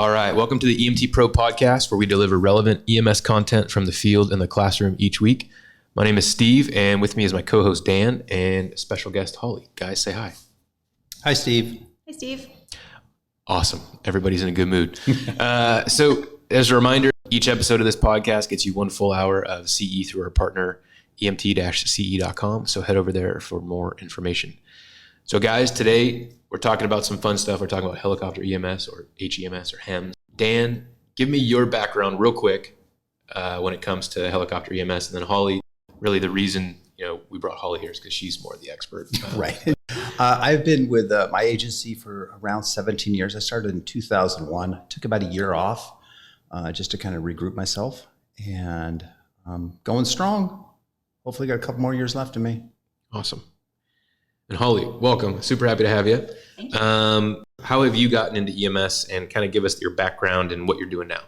All right, welcome to the EMT Pro podcast, where we deliver relevant EMS content from the field and the classroom each week. My name is Steve, and with me is my co-host Dan and special guest Holly. Guys, say hi. Hi, Steve. Hi, Steve. Awesome. Everybody's in a good mood. So as a reminder, each episode of this podcast gets you 1 full hour of CE through our partner, emt-ce.com. So head over there for more information. So guys, today we're talking about some fun stuff. We're talking about helicopter EMS or HEMS or HEMS. Dan, give me your background real quick when it comes to helicopter EMS. And then Holly, really the reason we brought Holly here is because she's more the expert. Right. I've been with my agency for around 17 years. I started in 2001. Took about a year off just to kind of regroup myself. And going strong. Hopefully got a couple more years left in me. Awesome. And Holly, welcome. Super happy to have you. Thank you. How have you gotten into EMS, and kind of give us your background and what you're doing now?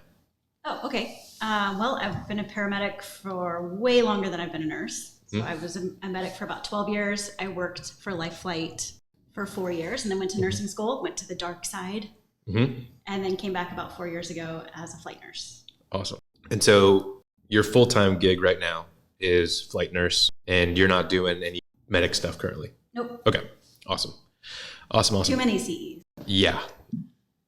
Oh, okay. Well, I've been a paramedic for way longer than I've been a nurse. So I was a medic for about 12 years. I worked for Life Flight for 4 years and then went to nursing school, went to the dark side, and then came back about 4 years ago as a flight nurse. Awesome. And so your full-time gig right now is flight nurse, and you're not doing any medic stuff currently? Nope. Okay. Awesome. Too many CEs. Yeah.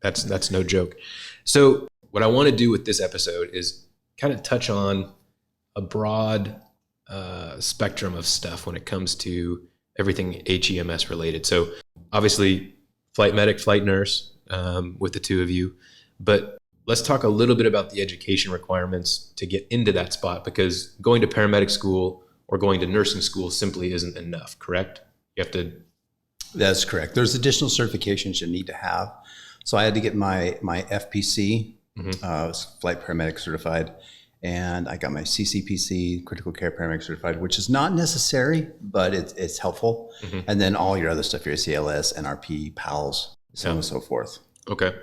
That's no joke. So what I want to do with this episode is kind of touch on a broad spectrum of stuff when it comes to everything HEMS related. So obviously flight medic, flight nurse with the two of you, but let's talk a little bit about the education requirements to get into that spot, because going to paramedic school or going to nursing school simply isn't enough, correct? You have to. That's correct. There's additional certifications you need to have. So I had to get my FPC, flight paramedic certified, and I got my CCPC, critical care paramedic certified, which is not necessary, but it's helpful. And then all your other stuff, your ACLS, NRP, PALS, so on and so forth. Okay.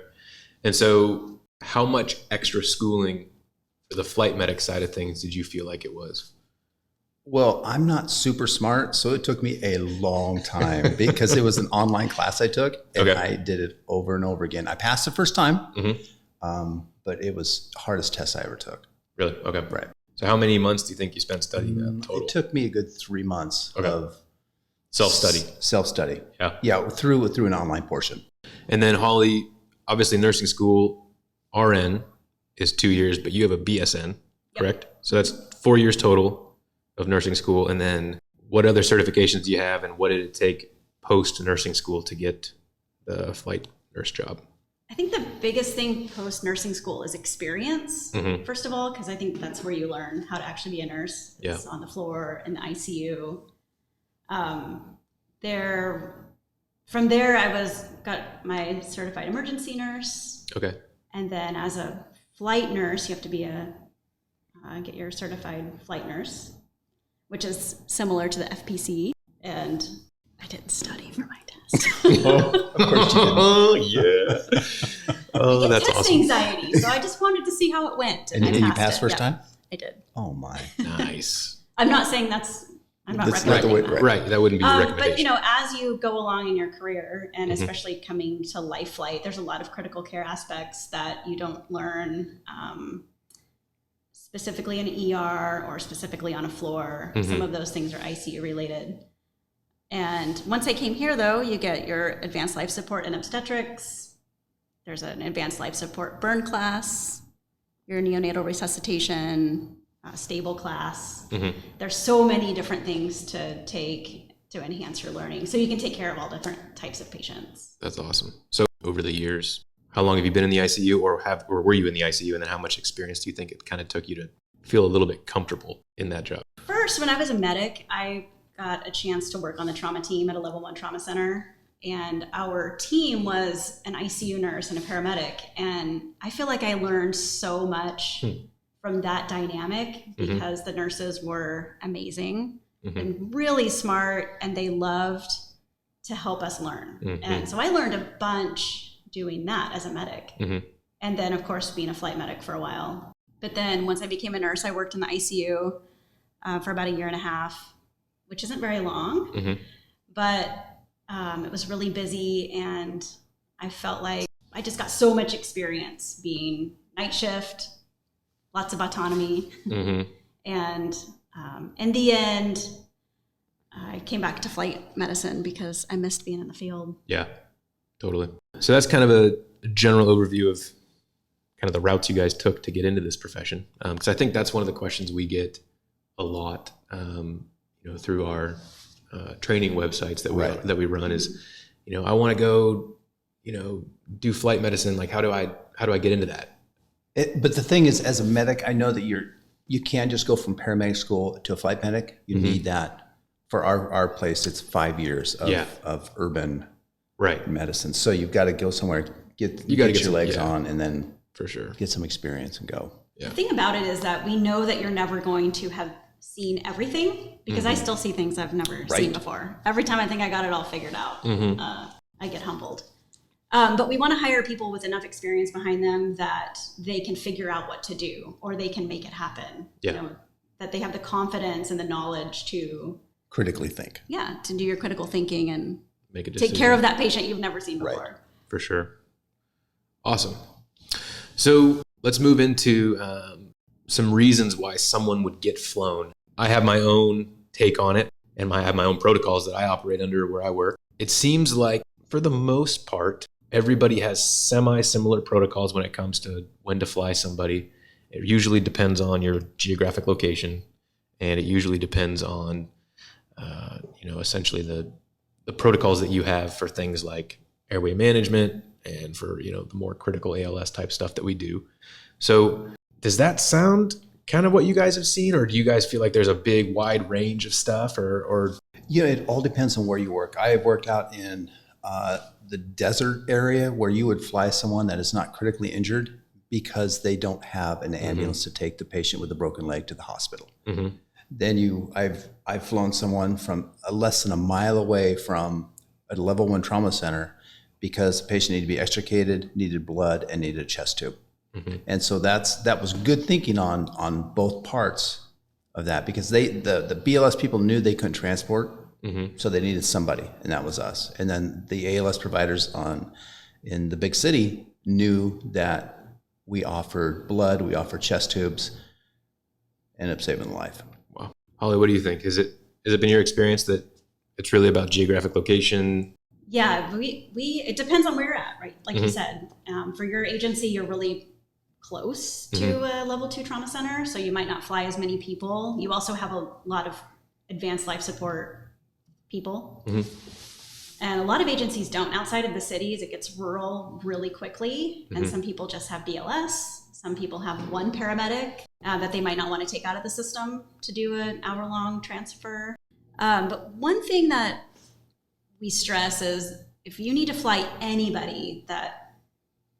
And so how much extra schooling for the flight medic side of things did you feel like it was? Well, I'm not super smart, so it took me a long time because it was an online class I took, and I did it over and over again. I passed the first time, but it was the hardest test I ever took. Really? Okay. Right. So how many months do you think you spent studying that total? It took me a good 3 months of self-study. Self-study. Yeah. Yeah, through an online portion. And then Holly, obviously nursing school, RN is 2 years, but you have a BSN, correct? So that's 4 years total of nursing school. And then what other certifications do you have, and what did it take post nursing school to get the flight nurse job? I think the biggest thing post nursing school is experience, first of all, because I think that's where you learn how to actually be a nurse. It's on the floor in the ICU. From there, I got my certified emergency nurse. Okay. And then as a flight nurse, you have to be get your certified flight nurse, which is similar to the FPC. And I didn't study for my test. Of course you didn't. Oh, yeah. Oh, that's test awesome. Anxiety. So I just wanted to see how it went. And you passed first time? I did. Oh, my. Nice. I'm not saying I'm not recommending that. Right. That wouldn't be your recommendation. But, as you go along in your career, and especially coming to Life Flight, there's a lot of critical care aspects that you don't learn specifically in ER or specifically on a floor. Some of those things are ICU related. And once I came here, though, you get your advanced life support in obstetrics. There's an advanced life support burn class, your neonatal resuscitation, stable class. There's so many different things to take to enhance your learning. So you can take care of all different types of patients. That's awesome. So over the years, how long have you been in the ICU, or were you in the ICU? And then how much experience do you think it kind of took you to feel a little bit comfortable in that job? First, when I was a medic, I got a chance to work on the trauma team at a level 1 trauma center. And our team was an ICU nurse and a paramedic. And I feel like I learned so much from that dynamic because the nurses were amazing and really smart, and they loved to help us learn. And so I learned a bunch doing that as a medic. And then, of course, being a flight medic for a while. But then once I became a nurse, I worked in the ICU for about 1.5 years, which isn't very long, but it was really busy, and I felt like I just got so much experience being night shift, lots of autonomy. And in the end, I came back to flight medicine because I missed being in the field. Yeah, totally. So that's kind of a general overview of kind of the routes you guys took to get into this profession. Because I think that's one of the questions we get a lot, through our training websites that we run is, I want to go, do flight medicine. Like, how do I get into that? But the thing is, as a medic, I know that you can't just go from paramedic school to a flight medic. You need that. For our place, it's 5 years of urban medicine. So you've got to go somewhere, get your legs on, and then for sure get some experience and go. Yeah. The thing about it is that we know that you're never going to have seen everything, because I still see things I've never seen before. Every time I think I got it all figured out, I get humbled. But we want to hire people with enough experience behind them that they can figure out what to do, or they can make it happen. Yeah. That they have the confidence and the knowledge to critically think. Yeah, to do your critical thinking and make a decision. Take care of that patient you've never seen before. Right. For sure. Awesome. So let's move into some reasons why someone would get flown. I have my own take on it, and I have my own protocols that I operate under where I work. It seems like, for the most part, everybody has semi-similar protocols when it comes to when to fly somebody. It usually depends on your geographic location, and it usually depends on essentially the protocols that you have for things like airway management and for, the more critical ALS type stuff that we do. So does that sound kind of what you guys have seen, or do you guys feel like there's a big wide range of stuff or? It all depends on where you work. I have worked out in the desert area where you would fly someone that is not critically injured because they don't have an ambulance to take the patient with a broken leg to the hospital. Then I've flown someone from less than a mile away from a level 1 trauma center because the patient needed to be extricated, needed blood, and needed a chest tube. And so that was good thinking on both parts of that, because the BLS people knew they couldn't transport, so they needed somebody, and that was us. And then the ALS providers in the big city knew that we offered blood, we offered chest tubes, ended up saving the life. Wow. Holly, what do you think? Has it been your experience that it's really about geographic location? Yeah, it depends on where you're at, right? Like you said, for your agency, you're really close to a level 2 trauma center, so you might not fly as many people. You also have a lot of advanced life support people. And a lot of agencies don't. Outside of the cities, it gets rural really quickly, and some people just have BLS. Some people have one paramedic that they might not want to take out of the system to do an hour-long transfer. But one thing that we stress is if you need to fly anybody that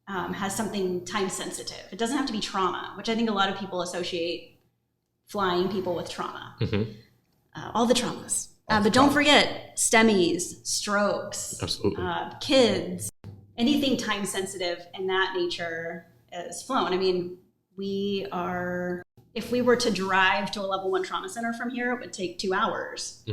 has something time sensitive, it doesn't have to be trauma, which I think a lot of people associate flying people with trauma. All the traumas. But don't forget STEMIs, strokes, kids, anything time sensitive in that nature is flown. I mean, if we were to drive to a level 1 trauma center from here, it would take 2 hours.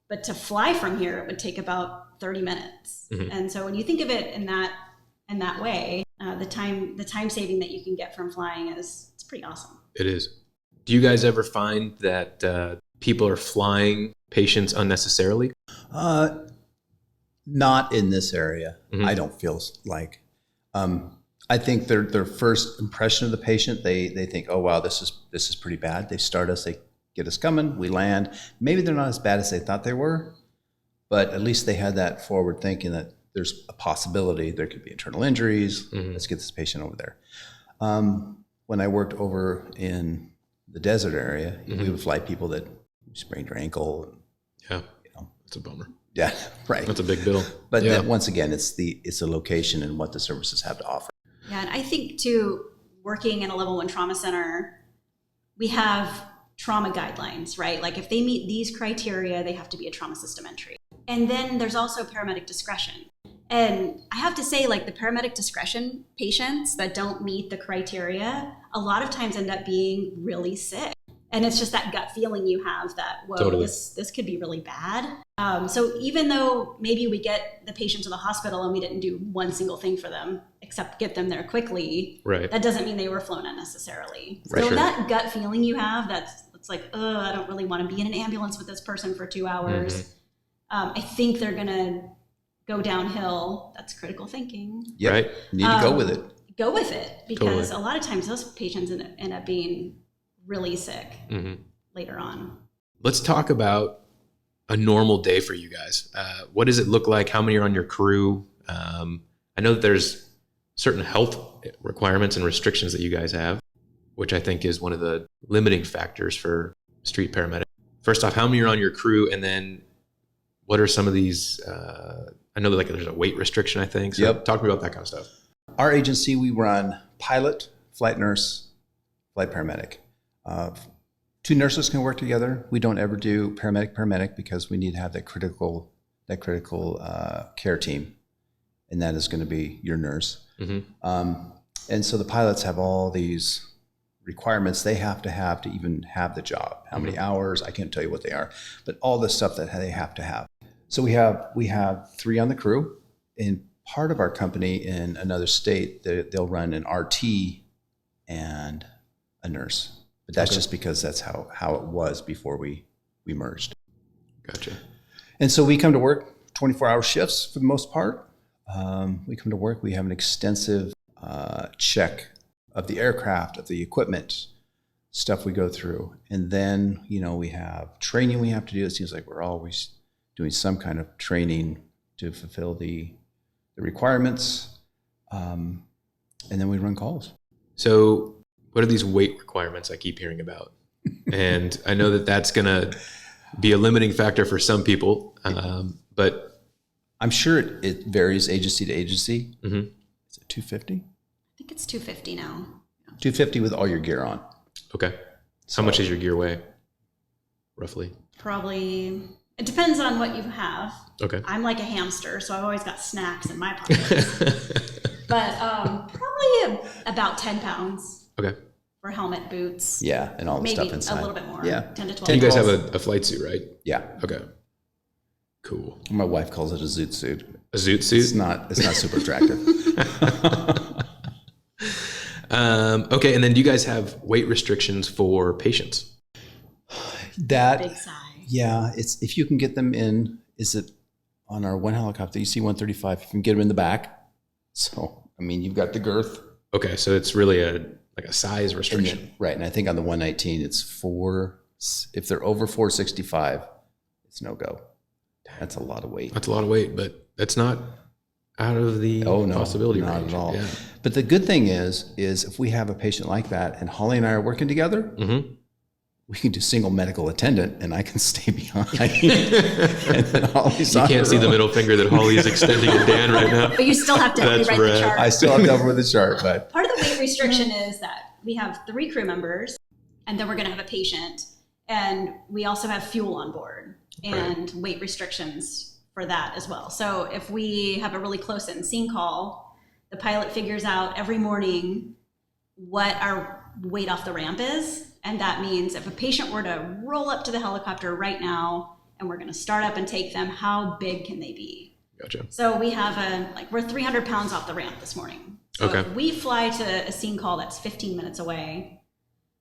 But to fly from here, it would take about 30 minutes. And so when you think of it in that way, the time saving that you can get from flying it's pretty awesome. It is. Do you guys ever find that people are flying patients unnecessarily? Not in this area. I don't feel like. I think their first impression of the patient, they think, oh wow, this is pretty bad. They start us, they get us coming, we land. Maybe they're not as bad as they thought they were, but at least they had that forward thinking that there's a possibility there could be internal injuries. Let's get this patient over there. When I worked over in the desert area, we would fly people that sprained their ankle. Yeah, that's a bummer. Yeah, right. That's a big bill. But then, once again, it's the location and what the services have to offer. Yeah, and I think too, working in a level 1 trauma center, we have trauma guidelines, right? Like if they meet these criteria, they have to be a trauma system entry. And then there's also paramedic discretion. And I have to say, like the paramedic discretion patients that don't meet the criteria, a lot of times end up being really sick. And it's just that gut feeling you have that, whoa, totally. This could be really bad. So even though maybe we get the patient to the hospital and we didn't do one single thing for them, except get them there quickly. Right. That doesn't mean they were flown unnecessarily. Right. So Sure. that gut feeling you have, it's like, I don't really want to be in an ambulance with this person for 2 hours. I think they're going to go downhill. That's critical thinking. Yep. Right. You need to go with it. Go with it, because Totally. a lot of times those patients end up being really sick later on. Let's talk about a normal day for you guys. What does it look like? How many are on your crew? I know that there's certain health requirements and restrictions that you guys have, which I think is one of the limiting factors for street paramedic. First off, how many are on your crew? And then what are some of these? I know that like there's a weight restriction, I think. So Yep. talk to me about that kind of stuff. Our agency, we run pilot, flight nurse, flight paramedic. 2 nurses can work together. We don't ever do paramedic because we need to have that critical care team, and that is going to be your nurse. And so the pilots have all these requirements they have to even have the job. How many hours? I can't tell you what they are, but all the stuff that they have to have. So we have 3 on the crew. In part of our company in another state, they'll run an RT and a nurse. But that's just because that's how it was before we merged. Gotcha. And so we come to work 24-hour shifts for the most part. We come to work, we have an extensive check of the aircraft, of the equipment, stuff we go through. And then, we have training we have to do. It seems like we're always doing some kind of training to fulfill the requirements. And then we run calls. So what are these weight requirements I keep hearing about? And I know that that's going to be a limiting factor for some people, but I'm sure it varies agency to agency. Is it 250? I think it's 250 now. 250 with all your gear on. okay. How much is your gear weigh, roughly? Probably, it depends on what you have. Okay. I'm like a hamster, so I've always got snacks in my pockets. But probably about 10 pounds Okay. for helmet, boots. Yeah, and all the Maybe stuff inside. a little bit more. Yeah. 10 to 12. You guys pounds. have a flight suit, right? Yeah. Okay. Cool. My wife calls it a zoot suit. A zoot suit? It's not super attractive. Okay. And then do you guys have weight restrictions for patients? That, Big sigh. yeah, it's if you can get them in, is it on our one helicopter, EC-135, you can get them in the back. So, I mean, you've got the girth. Okay. So it's really like a size restriction. Right. And I think on the 119, it's 4, if they're over 465, it's no go. That's a lot of weight. That's a lot of weight, but that's not out of the possibility not range. at all. Yeah. But the good thing is if we have a patient like that and Holly and I are working together, we can do single medical attendant and I can stay behind. And then Holly's You on can't her see the own. middle finger that Holly is extending at Dan right now. But you still have to That's rewrite the rad. chart. I still have to over with the chart, but Part of the weight restriction is that we have 3 crew members, and then we're going to have a patient, and we also have fuel on board and weight restrictions for that as well. So if we have a really close-in scene call, the pilot figures out every morning what our weight off the ramp is, and that means if a patient were to roll up to the helicopter right now, and we're going to start up and take them, how big can they be? Gotcha. So we have we're 300 pounds off the ramp this morning. So Okay. if we fly to a scene call that's 15 minutes away,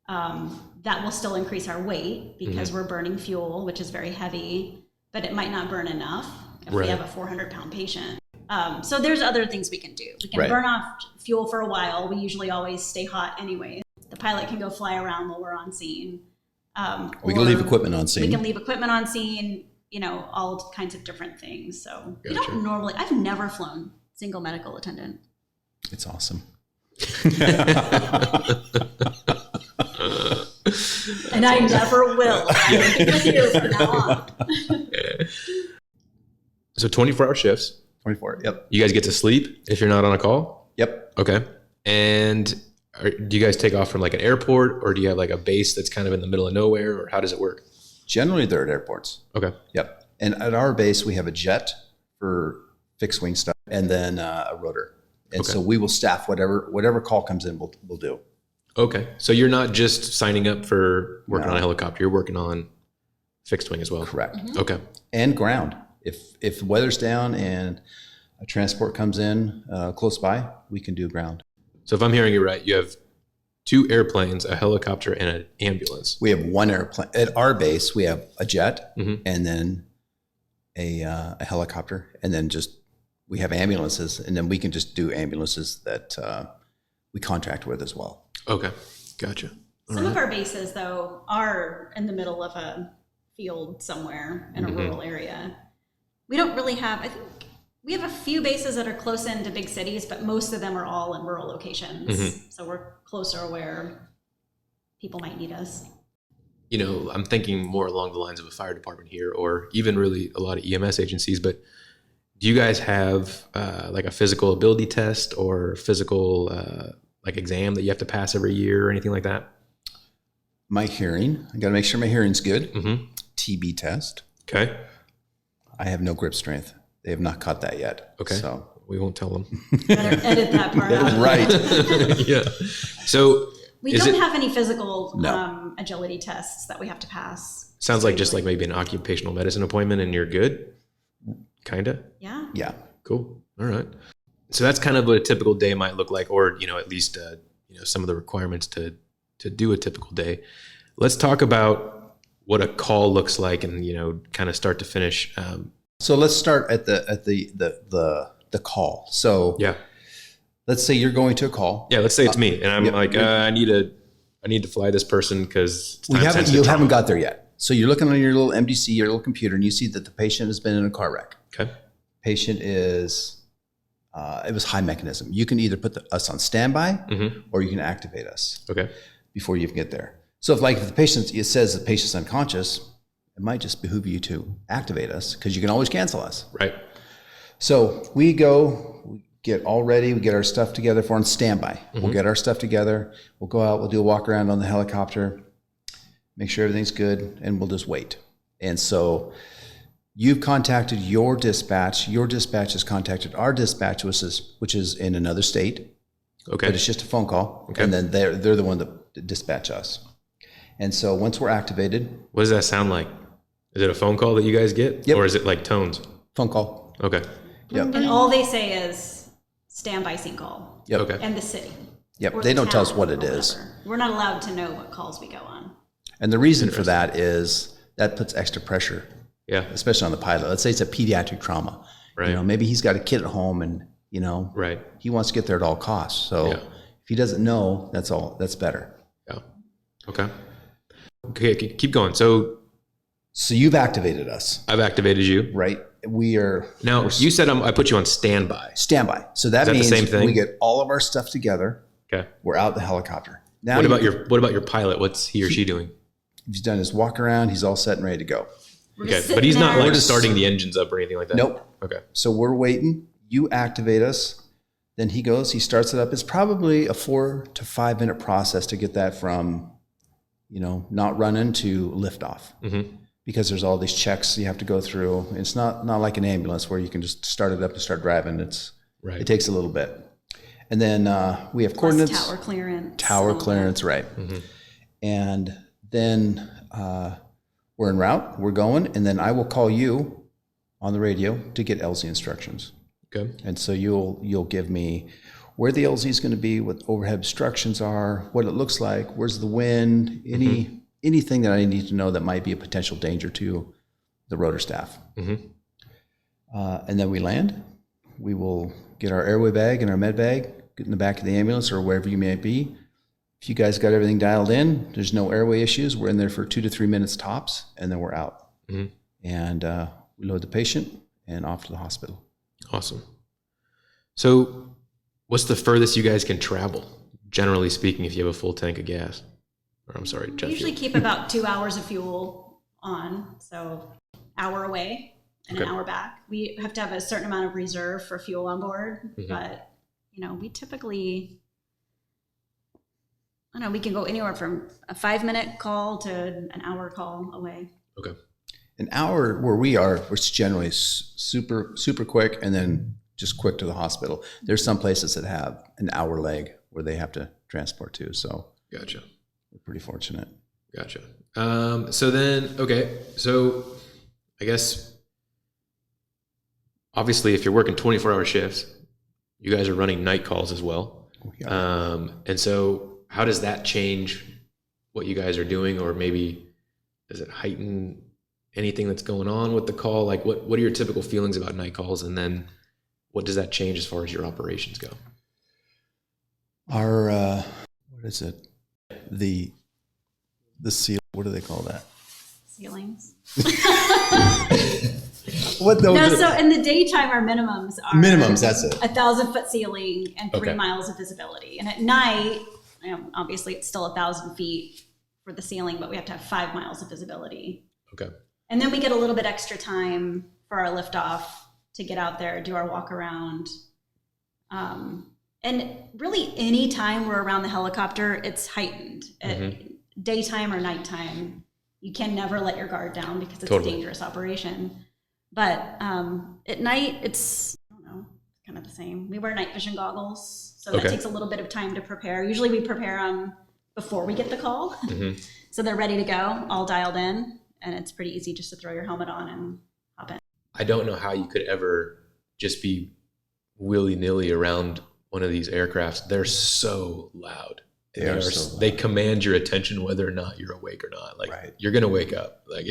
that will still increase our weight because we're burning fuel, which is very heavy, but it might not burn enough if we Right. have a 400-pound patient. So there's other things we can do. We can Right. burn off fuel for a while. We usually always stay hot anyway. The pilot can go fly around while we're on scene. we can or leave equipment on We scene. can leave equipment on scene, all kinds of different things. So we Gotcha. don't normally, I've never flown single medical attendant. It's awesome. And I never will. I'm working with you from now on. So 24-hour shifts. 24. Yep. You guys get to sleep if you're not on a call? Yep. Okay. And do you guys take off from like an airport, or do you have like a base that's kind of in the middle of nowhere, or how does it work? Generally, they're at airports. Okay. Yep. And at our base, we have a jet for fixed wing stuff and then a rotor. And Okay. so we will staff whatever call comes in, we'll do. Okay. So you're not just signing up for working No. on a helicopter, you're working on fixed wing as well. Correct. Okay. And ground. If the weather's down and a transport comes in close by, we can do ground. So if I'm hearing you right, you have 2 airplanes, a helicopter, and an ambulance. We have 1 airplane. At our base, we have a jet and then a helicopter, and then we have ambulances, and then we can just do ambulances that we contract with as well. Okay, gotcha. Some of our bases, though, are in the middle of a field somewhere in a rural area. We don't really have, I think, we have a few bases that are close into big cities, but most of them are all in rural locations. So we're closer where people might need us. You know, I'm thinking more along the lines of a fire department here, or even really a lot of EMS agencies, but do you guys have like a physical ability test or physical like exam that you have to pass every year or anything like that? My hearing, I got to make sure my hearing's good. TB test. Okay. I have no grip strength. They have not caught that yet. Okay. So we won't tell them. Better edit that part out. right. Yeah. So we don't have any physical agility tests that we have to pass. Sounds like just like maybe an occupational medicine appointment and you're good. Kind of. Yeah. Yeah. Cool. All right. So that's kind of what a typical day might look like, or, you know, at least, you know, some of the requirements to do a typical day. Let's talk about what a call looks like and, you know, kind of start to finish. So let's start at the call. So Yeah. let's say you're going to a call. Yeah. Let's say it's me and I'm like, I need to fly this person because You haven't got there yet. So you're looking on your little MDC, your little computer, and you see that the patient has been in a car wreck. Okay. Patient is, it was high mechanism. You can either put us on standby or you can activate us Okay. before you even get there. So if the patient, it says the patient's unconscious, it might just behoove you to activate us because you can always cancel us. Right. So we go, we get all ready, we get our stuff together for on standby. We'll get our stuff together. We'll go out, we'll do a walk around on the helicopter, make sure everything's good, and we'll just wait. And so you've contacted your dispatch has contacted our dispatch, which is in another state. Okay. But it's just a phone call. Okay. And then they're the one that dispatch us. And so once we're activated, What does that sound like? Is it a phone call that you guys get? Yep. Or is it like tones? phone call. Okay. Yep. And all they say is standby scene call. Yep. Okay. And the city. Yep. Or They the don't tell us town what or it is. whatever. We're not allowed to know what calls we go on. And the reason for that is that puts extra pressure, Yeah. especially on the pilot. Let's say it's a pediatric trauma. Right. You know, maybe he's got a kid at home and, you know, Right. he wants to get there at all costs. So Yeah. if he doesn't know, that's better. Yeah. Okay. Okay. Keep going. So So you've activated us, I've activated you. right? We're You said I put you on standby. standby. So that Is that the means same thing? we get all of our stuff together. Okay. We're out the helicopter. Now What about your pilot? What's he or she doing? he's done his walk around. He's all set and ready to go. We're Okay. just But he's sitting not there. like starting the engines up or anything like that. Nope. Okay. So we're waiting. You activate us. Then he goes, he starts it up. It's probably a 4 to 5 minute process to get that from, you know, not running to liftoff. Because there's all these checks you have to go through. It's not like an ambulance where you can just start it up and start driving. Right. It takes a little bit. And then we have Plus coordinates. tower clearance. Tower all that. clearance, right. And then we're en route, we're going, and then I will call you on the radio to get LZ instructions. Okay. And so you'll give me where the LZ is going to be, what overhead obstructions are, what it looks like, where's the wind, anything that I need to know that might be a potential danger to the rotor staff. And then we land. We will get our airway bag and our med bag, get in the back of the ambulance or wherever you may be. If you guys got everything dialed in, there's no airway issues. We're in there for 2 to 3 minutes tops, and then we're out. And we load the patient and off to the hospital. Awesome. So what's the furthest you guys can travel, generally speaking, if you have a full tank of gas? Or I'm sorry, jet We usually fuel. keep about 2 hours of fuel on, so hour away and an Okay. hour back. We have to have a certain amount of reserve for fuel on board, but you know, we typically, I don't know, we can go anywhere from a 5-minute call to an hour call away. Okay. An hour where we are, it's generally super quick and then just quick to the hospital. There's some places that have an hour leg where they have to transport to, so Gotcha. we're pretty fortunate. Gotcha. So then, okay. So I guess obviously if you're working 24-hour shifts, you guys are running night calls as well. And so how does that change what you guys are doing, or maybe does it heighten anything that's going on with the call? Like what are your typical feelings about night calls? And then what does that change as far as your operations go? Our, what is it? The seal, what do they call that? Ceilings. What No, so in the daytime, our minimums are that's it. 1,000-foot ceiling and 3 Okay. miles of visibility. And at night, obviously it's still 1,000 feet for the ceiling, but we have to have 5 miles of visibility. Okay. And then we get a little bit extra time for our liftoff to get out there, do our walk around. And really any time we're around the helicopter, it's heightened. At daytime or nighttime, you can never let your guard down because it's Totally. a dangerous operation. But at night, it's, I don't know, kind of the same. We wear night vision goggles, so that Okay. takes a little bit of time to prepare. Usually we prepare them before we get the call. So they're ready to go, all dialed in, and it's pretty easy just to throw your helmet on and hop in. I don't know how you could ever just be willy-nilly around one of these aircrafts. They're so loud. They are so loud. They command your attention whether or not you're awake or not. Like Right. you're going to wake up. Like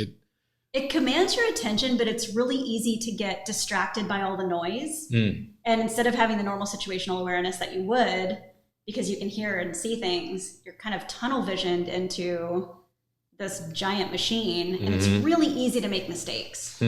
It commands your attention, but it's really easy to get distracted by all the noise. And instead of having the normal situational awareness that you would, because you can hear and see things, you're kind of tunnel visioned into this giant machine, and it's really easy to make mistakes.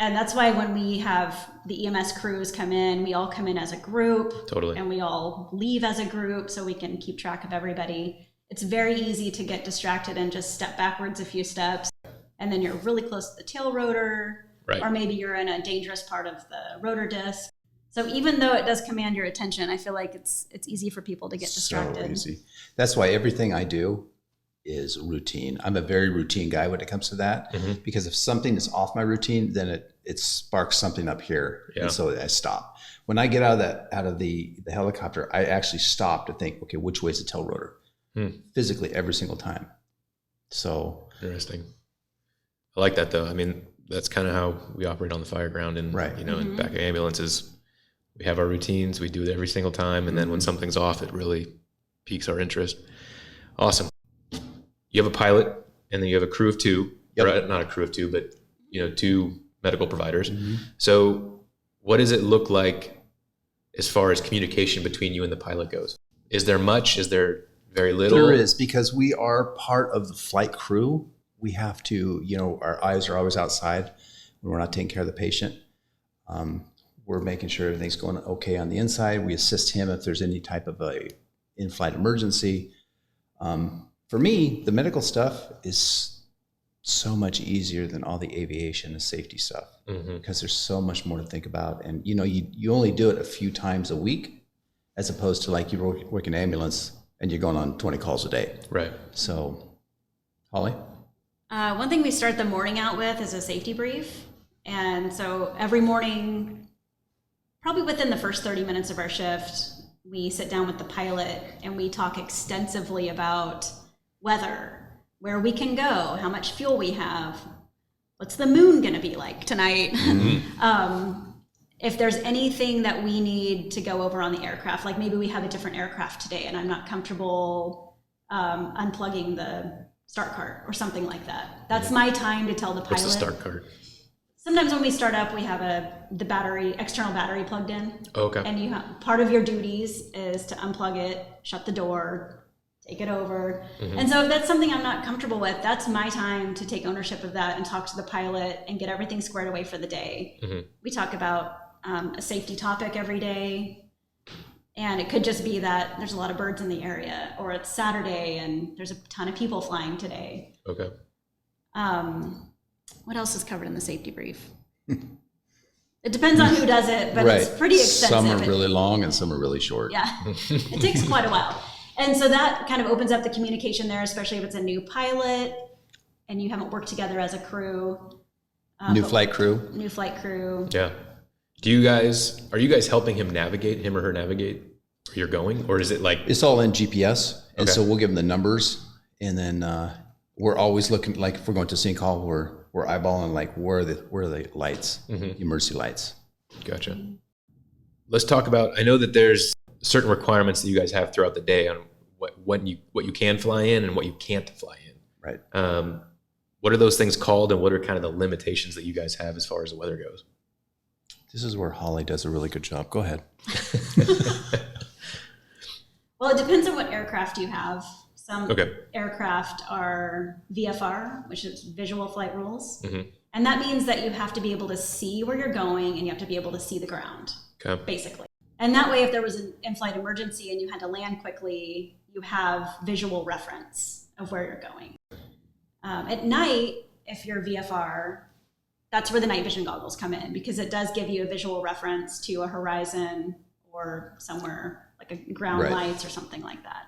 And that's why when we have the EMS crews come in, we all come in as a group. Totally. And we all leave as a group so we can keep track of everybody. It's very easy to get distracted and just step backwards a few steps. And then you're really close to the tail rotor, Right. or maybe you're in a dangerous part of the rotor disc. So even though it does command your attention, I feel like it's easy for people to get distracted. So easy. That's why everything I do is routine. I'm a very routine guy when it comes to that, because if something is off my routine, then it sparks something up here. Yeah. And so I stop. When I get out of the helicopter, I actually stop to think, okay, which way is the tail rotor? Physically every single time. So Interesting. I like that though. I mean, that's kind of how we operate on the fire ground, and Right. you know, in back of ambulances, we have our routines. We do it every single time, and then when something's off, it really piques our interest. Awesome. You have a pilot, and then you have a crew of two. Yep. Or not a crew of two, but you know, 2 medical providers. So, what does it look like as far as communication between you and the pilot goes? Is there much? Is there very little? There is, because we are part of the flight crew. We have to, our eyes are always outside when we're not taking care of the patient. We're making sure everything's going okay on the inside. We assist him if there's any type of a in-flight emergency. For me, the medical stuff is so much easier than all the aviation and safety stuff, because there's so much more to think about. And, you only do it a few times a week, as opposed to like you work in an ambulance and you're going on 20 calls a day. Right. So, Holly? One thing we start the morning out with is a safety brief. And so every morning, probably within the first 30 minutes of our shift, we sit down with the pilot and we talk extensively about weather, where we can go, how much fuel we have, what's the moon going to be like tonight, if there's anything that we need to go over on the aircraft, like maybe we have a different aircraft today and I'm not comfortable unplugging the start cart or something like that. That's my time to tell the pilot. What's the start cart? Sometimes when we start up, we have the external battery plugged in. Oh, okay. And part of your duties is to unplug it, shut the door, take it over. And so if that's something I'm not comfortable with, that's my time to take ownership of that and talk to the pilot and get everything squared away for the day. We talk about a safety topic every day. And it could just be that there's a lot of birds in the area, or it's Saturday and there's a ton of people flying today. Okay. What else is covered in the safety brief? It depends on who does it, but Right. it's pretty extensive. Some are really long and some are really short. Yeah, it takes quite a while. And so that kind of opens up the communication there, especially if it's a new pilot and you haven't worked together as a crew. New flight crew. New flight crew. Yeah. Are you guys helping him or her navigate where you're going? Or is it like, It's all in GPS. And Okay. so we'll give them the numbers. And then we're always looking, like if we're going to sync call, we're eyeballing like where are the lights, emergency lights. Gotcha. Let's talk about, I know that there's certain requirements that you guys have throughout the day on what you can fly in and what you can't fly in. Right. What are those things called, and what are kind of the limitations that you guys have as far as the weather goes? This is where Holly does a really good job. Go ahead. Well, it depends on what aircraft you have. Some Okay. aircraft are VFR, which is visual flight rules. Mm-hmm. And that means that you have to be able to see where you're going and you have to be able to see the ground, Okay. basically. And that way, if there was an in-flight emergency and you had to land quickly, you have visual reference of where you're going. At night, if you're VFR, that's where the night vision goggles come in, because it does give you a visual reference to a horizon or somewhere like a ground Right. lights or something like that.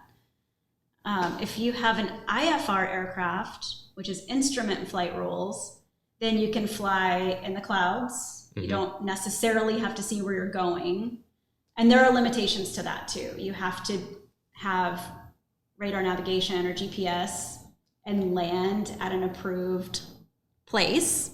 If you have an IFR aircraft, which is instrument flight rules, then you can fly in the clouds. You don't necessarily have to see where you're going. And there are limitations to that too. You have to have radar navigation or GPS and land at an approved place,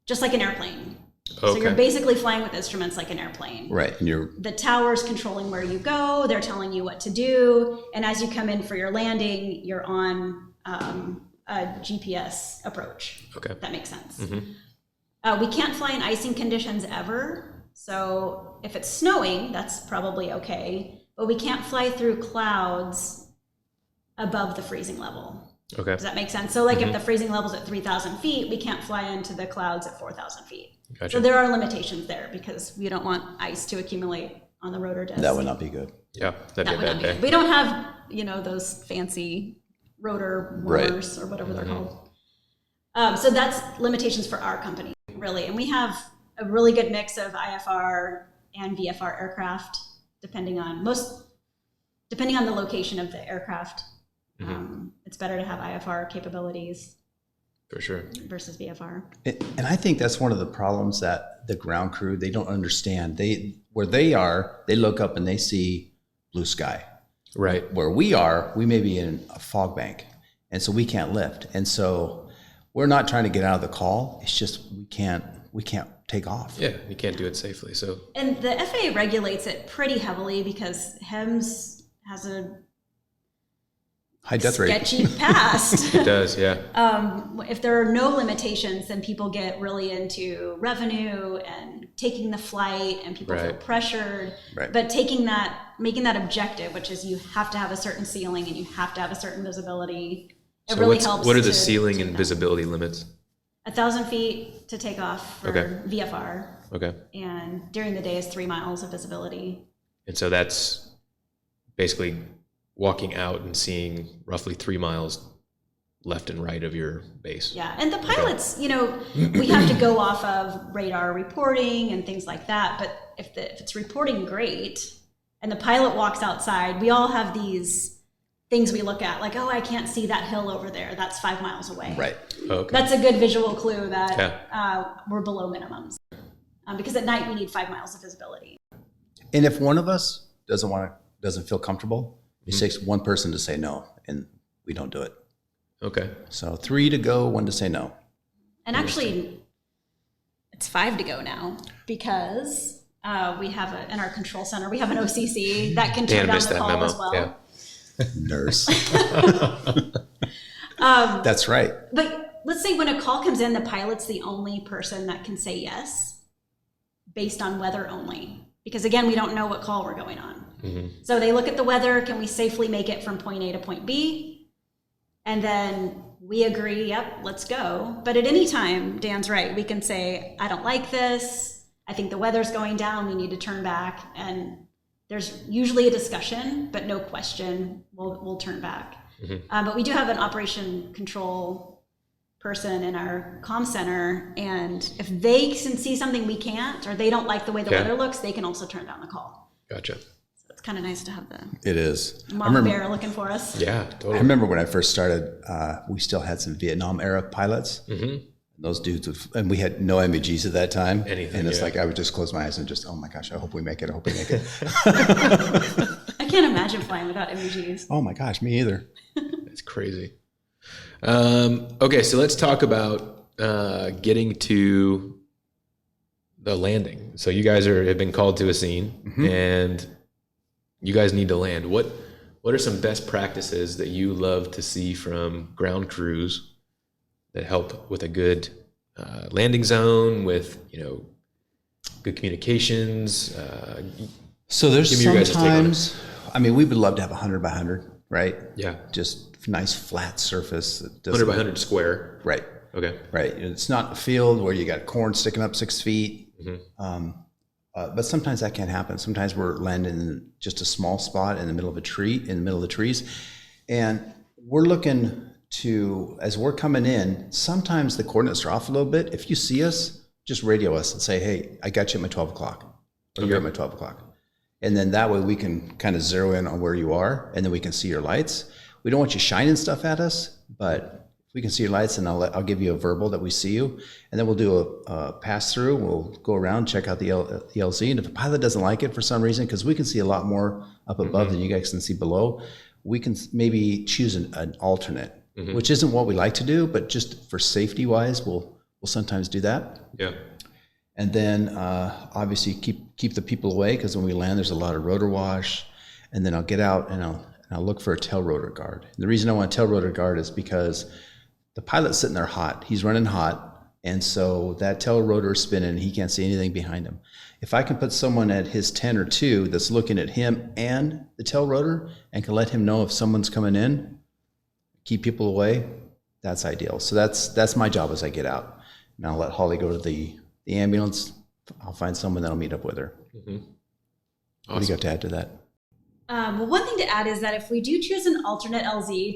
just like an airplane. So Okay. you're basically flying with instruments like an airplane. Right. And The tower's controlling where you go, they're telling you what to do, and as you come in for your landing, you're on a GPS approach. Okay. If that makes sense. Mm-hmm. We can't fly in icing conditions ever, so if it's snowing, that's probably okay, but we can't fly through clouds above the freezing level. Okay. Does that make sense? So like if the freezing level's at 3,000 feet, we can't fly into the clouds at 4,000 feet. Gotcha. So there are limitations there because we don't want ice to accumulate on the rotor disc. that would not be good. Yeah. That'd That be a would bad not be day. good. We don't have, those fancy rotor motors or whatever they're called. So that's limitations for our company, really. And we have a really good mix of IFR and VFR aircraft, depending on the location of the aircraft. It's better to have IFR capabilities For sure. versus VFR. And I think that's one of the problems that the ground crew, they don't understand. Where they are, they look up and they see blue sky. Right. Where we are, we may be in a fog bank, and so we can't lift. And so we're not trying to get out of the call. It's just we can't take off. Yeah. You can't do it safely. So And the FAA regulates it pretty heavily because HEMS has a High death rate. sketchy past. it does. Yeah. If there are no limitations, then people get really into revenue and taking the flight, and people feel Right. pressured. Right. But making that objective, which is you have to have a certain ceiling and you have to have a certain visibility, it So really helps. what are the to ceiling do and that. visibility limits? 1,000 feet to take off for Okay. VFR, Okay. and during the day is 3 miles of visibility. And so that's basically walking out and seeing roughly 3 miles left and right of your base. Yeah, and the pilots, we have to go off of radar reporting and things like that. But if it's reporting great, and the pilot walks outside, we all have these things we look at, like, oh, I can't see that hill over there. That's 5 miles away. Right. Okay. That's a good visual clue that we're below minimums. Because at night we need 5 miles of visibility. And if one of us doesn't feel comfortable, it takes one person to say no, and we don't do it. Okay. So 3 to go, 1 to say no. And actually, it's 5 to go now because we have in our control center, we have an OCC that can turn Dan down missed the that call memo. as well. Yeah. Nurse. That's right. But let's say when a call comes in, the pilot's the only person that can say yes based on weather only. Because again, we don't know what call we're going on. So they look at the weather, can we safely make it from point A to point B? And then we agree, yep, let's go. But at any time, Dan's right, we can say, I don't like this. I think the weather's going down, we need to turn back. And there's usually a discussion, but no question, we'll turn back. But we do have an operation control person in our comm center, and if they can see something we can't, or they don't like the way the weather looks, they can also turn down the call. Gotcha. So it's kind of nice to have the It is. mama bear looking for us. Yeah, I totally. remember when I first started, we still had some Vietnam era pilots. Those dudes, and we had no MVGs at that time. Anything, and it's yeah. like I would just close my eyes and just, oh my gosh, I hope we make it. I hope we make it. I can't imagine flying without MVGs. Oh my gosh, me either. That's crazy. Okay, so let's talk about getting to the landing. So you guys have been called to a scene and you guys need to land. What are some best practices that you love to see from ground crews that help with a good landing zone, with, good communications? So there's give me your guys' take on it. sometimes, I mean, we would love to have 100 by 100, right? Yeah. Just nice flat surface. That 100 by 100 square. Right. Okay. Right. It's not a field where you got corn sticking up 6 feet. But sometimes that can't happen. Sometimes we're landing in just a small spot in the middle of a tree, in the middle of the trees. And we're looking to, as we're coming in, sometimes the coordinates are off a little bit. If you see us, just radio us and say, hey, I got you at my 12 o'clock. Or you're at my 12 o'clock. And then that way we can kind of zero in on where you are, and then we can see your lights. We don't want you shining stuff at us, but if we can see your lights, and I'll give you a verbal that we see you, and then we'll do a pass through. We'll go around, check out the LZ, and if a pilot doesn't like it for some reason, because we can see a lot more up above than you guys can see below, we can maybe choose an alternate, which isn't what we like to do, but just for safety wise, we'll sometimes do that. Yeah. And then obviously keep the people away, because when we land, there's a lot of rotor wash. And then I'll get out and I'll look for a tail rotor guard. And the reason I want a tail rotor guard is because the pilot's sitting there hot. He's running hot. And so that tail rotor is spinning. He can't see anything behind him. If I can put someone at his 10 or 2 that's looking at him and the tail rotor and can let him know if someone's coming in, keep people away, that's ideal. So that's my job as I get out. And I'll let Holly go to the ambulance. I'll find someone that'll meet up with her. Awesome. What do you got to add to that? Well, one thing to add is that if we do choose an alternate LZ,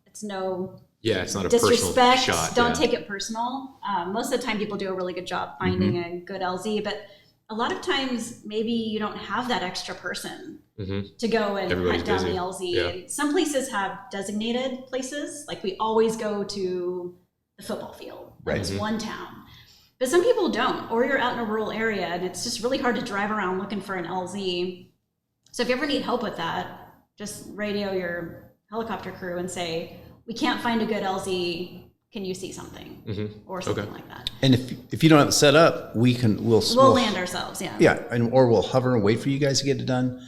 it's no it's not a disrespect. personal shot. Don't take it personal. Most of the time people do a really good job finding a good LZ, but a lot of times maybe you don't have that extra person to go and hunt down the LZ. Yeah. And some places have designated places, like we always go to the football field. Right. It's one town. But some people don't, or you're out in a rural area and it's just really hard to drive around looking for an LZ. So if you ever need help with that, just radio your helicopter crew and say, we can't find a good LZ. Can you see something? Or something like that. And if you don't have it set up, we'll land ourselves, yeah. Yeah, or we'll hover and wait for you guys to get it done.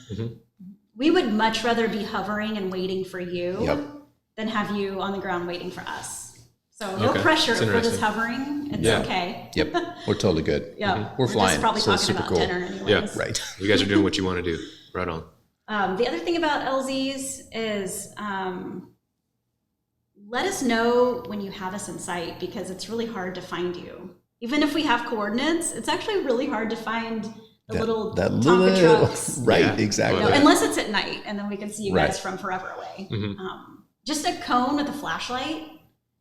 We would much rather be hovering and waiting for you than have you on the ground waiting for us. So no pressure for this hovering. It's okay. Yep, we're totally good. Yeah, We're flying. Just probably so it's talking super about cool. dinner anyways. Yeah, Right. You guys are doing what you want to do. Right on. The other thing about LZs is let us know when you have us in sight, because it's really hard to find you. Even if we have coordinates, it's actually really hard to find the little Tonka trucks. Right, Yeah. exactly. Unless it's at night, and then we can see you Right. guys from forever away. Just a cone with a flashlight,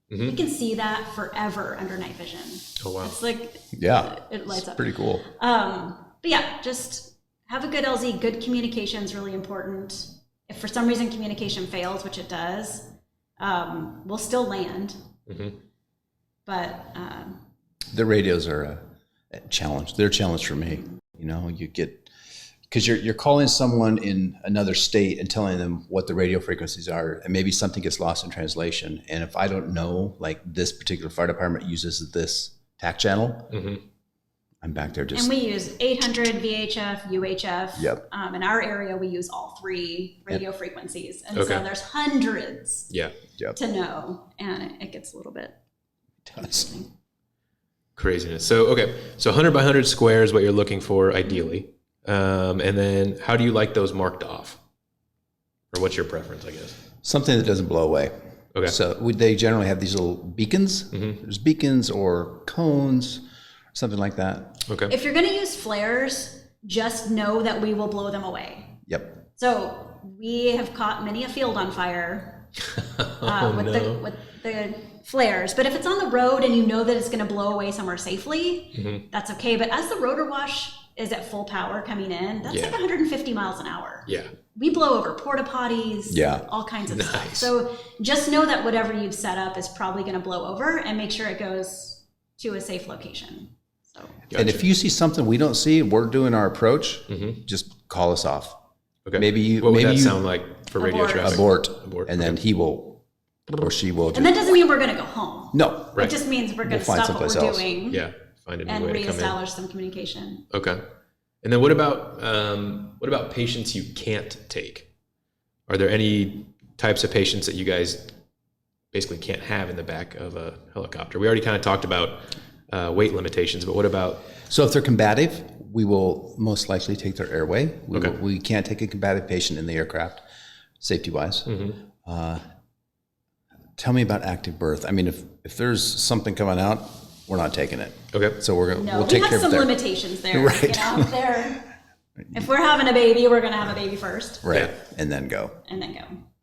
we can see that forever under night vision. Oh, wow. It's like, it lights up. Pretty cool. But yeah, just have a good LZ. Good communication is really important. If for some reason communication fails, which it does, we'll still land. But The radios are a challenge. They're a challenge for me. You get, because you're calling someone in another state and telling them what the radio frequencies are, and maybe something gets lost in translation. And if I don't know, like this particular fire department uses this TAC channel, I'm back there just. and we use 800, VHF, UHF. Yep. In our area, we use all 3 radio frequencies, and so Okay. there's hundreds Yeah. to know, and it gets a little bit confusing. Craziness. So 100 by 100 square is what you're looking for ideally. And then how do you like those marked off? Or what's your preference, I guess? Something that doesn't blow away. Okay. So they generally have these little beacons. There's beacons or cones, something like that. Okay. If you're going to use flares, just know that we will blow them away. Yep. So we have caught many a field on fire with the flares. But if it's on the road and you know that it's going to blow away somewhere safely, that's okay. But as the rotor wash is at full power coming in, that's like 150 miles an hour. Yeah. We blow over porta potties, all kinds of stuff. So just know that whatever you've set up is probably going to blow over, and make sure it goes to a safe location. So. Gotcha. And if you see something we don't see, we're doing our approach, just call us off. Okay. What would that sound like for radio Abort. traffic? Abort. And then he will, or she will. And that doesn't mean we're going to go home. No. Right. It just means we're going to find stop what someplace we're else. doing. Yeah. find a new and way to come in. reestablish some communication. Okay. And then what about patients you can't take? Are there any types of patients that you guys basically can't have in the back of a helicopter? We already kind of talked about weight limitations, but what about? So if they're combative, we will most likely take their airway. We can't take a combative patient in the aircraft, safety-wise. Tell me about active birth. I mean, if there's something coming out, we're not taking it. Okay. So we'll We take have care of some that. limitations there. Right. If we're having a baby, we're going to have a baby first. Right. Yeah. And then go.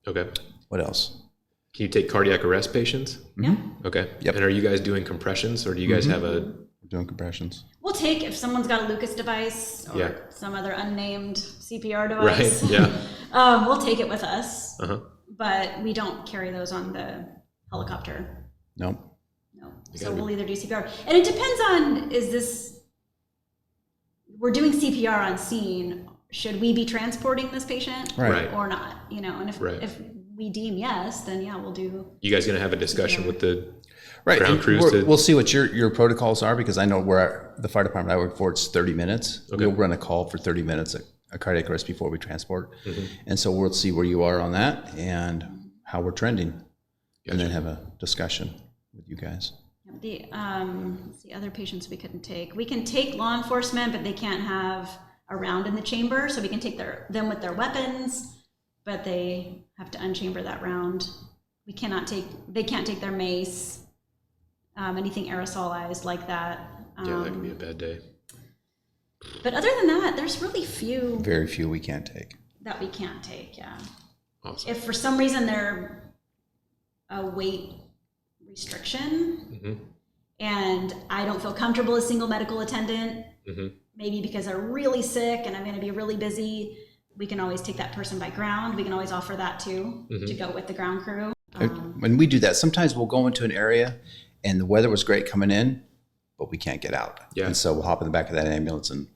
Okay. What else? Can you take cardiac arrest patients? Yeah. Okay. Yep. And are you guys doing compressions, or do you guys have a? We're doing compressions. We'll take if someone's got a Lucas device or Yeah. some other unnamed CPR device. Right. Yeah. We'll take it with us, but we don't carry those on the helicopter. No. No. So we'll either do CPR, and it depends on we're doing CPR on scene. Should we be transporting this patient Right. or not? And if we deem yes, then yeah, we'll do. You guys gonna have a discussion with the Right. ground And crews? we'll see what your protocols are, because I know where the fire department I work for, it's 30 minutes. Okay. We'll run a call for 30 minutes, a cardiac arrest before we transport. And so we'll see where you are on that and how we're trending. And then have a discussion with you guys. The other patients we couldn't take. We can take law enforcement, but they can't have a round in the chamber. So we can take them with their weapons, but they have to unchamber that round. They can't take their mace, anything aerosolized like that. Yeah, that could be a bad day. But other than that, there's really Very few we can't take. that we can't take. Yeah. Awesome. If for some reason they're a weight restriction and I don't feel comfortable as single medical attendant, maybe because they're really sick and I'm going to be really busy, we can always take that person by ground. We can always offer that too, to go with the ground crew. When we do that, sometimes we'll go into an area and the weather was great coming in, but we can't get out. Yeah. And so we'll hop in the back of that ambulance and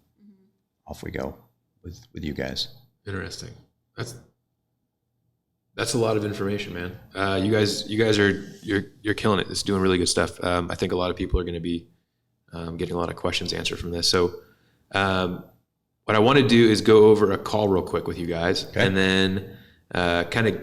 off we go with you guys. Interesting. That's a lot of information, man. You guys are you're killing it. It's doing really good stuff. I think a lot of people are going to be getting a lot of questions answered from this. So what I want to do is go over a call real quick with you guys, and then kind of